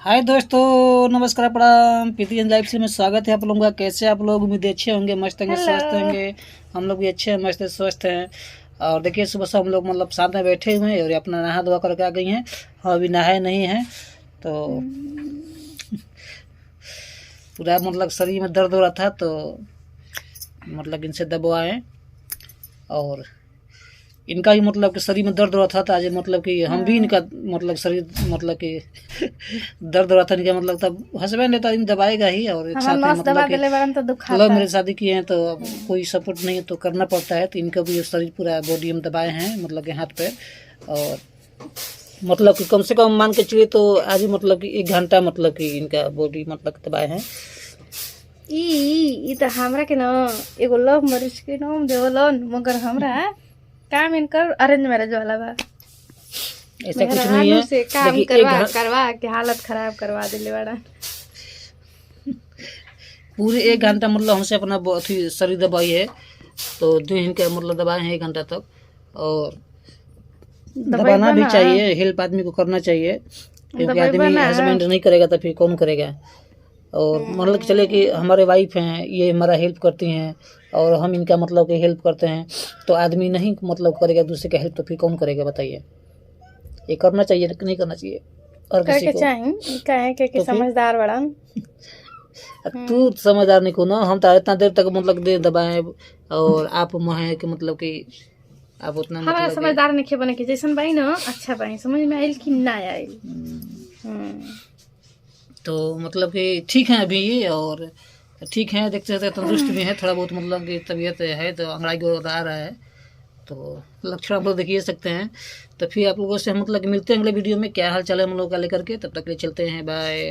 हाय दोस्तों, नमस्कार, प्रणाम। प्रीति लाइफ से में स्वागत है आप लोगों का। कैसे आप लोग? उम्मीद अच्छे होंगे, मस्त होंगे, स्वस्थ होंगे। हम लोग भी अच्छे हैं, मस्त हैं, स्वस्थ हैं। और देखिए, सुबह से हम लोग मतलब साथ में बैठे हुए हैं और अपना नहा धोआ करके आ गई हैं। हम अभी नहाए नहीं हैं तो पूरा मतलब शरीर में दर्द हो रहा था, तो मतलब इनसे दबवाएं। और इनका भी मतलब कि शरीर में दर्द हो रहा था, तो आज मतलब कि हम भी इनका मतलब शरीर मतलब कि दर्द हो रहा था इनका, मतलब तब हस्बैंड है तो आदमी दबाएगा ही। और एक साथ में मतलब कि लव मेरे शादी किए हैं, तो अब कोई सपोर्ट नहीं है तो करना पड़ता है। तो इनका भी शरीर पूरा बॉडी में दबाए हैं, मतलब कि हाथ पे। और मतलब कि कम से कम मान के चलिए तो आज ही मतलब कि 1 घंटा मतलब कि इनका बॉडी मतलब दबाए हैं। ई त हमरा के न एगो लव मैरिज के नाम देवलन, मगर हमरा काम इनकर अरेंज मैरिज वाला बा। ऐसा कुछ नहीं है। से काम देखिए, करवा के हालत खराब करवा दिले बड़ा। पूरे 1 घंटा मतलब हमसे अपना अथी शरीर दबाई है, तो जो इनका मतलब दबाए हैं 1 घंटा तक। और दबाना भी चाहिए, हेल्प आदमी को करना चाहिए, क्योंकि आदमी हस्बैंड नहीं करेगा तो फिर कौन करेगा। और मतलब कि चले कि हमारे वाइफ हैं, ये हमारा हेल्प करती हैं और हम इनका मतलब कि हेल्प करते हैं, तो आदमी नहीं मतलब करेगा दूसरे का हेल्प, तो फिर कौन करेगा बताइए। ये करना चाहिए कि नहीं करना चाहिए और किसी को कहे के समझदार बड़ा। तू समझदार नहीं को ना, हम तो इतना देर तक मतलब दे दबाए। और आप मोहे कि मतलब कि आप उतना हमारा मतलब समझदार नहीं बने के जैसन बाई ना, अच्छा बाई, समझ में आइल कि ना आइल। तो मतलब कि ठीक है अभी। और ठीक है, देखते रहते तंदुरुस्त भी है, थोड़ा बहुत मतलब कि तबीयत है तो अंगड़ाई को आ रहा है, तो लक्षण आप लोग देख सकते हैं। तो फिर आप लोगों से हम मतलब कि मिलते हैं अगले वीडियो में। क्या हाल चाल है हम लोग का लेकर के, तब तक के लिए चलते हैं, बाय।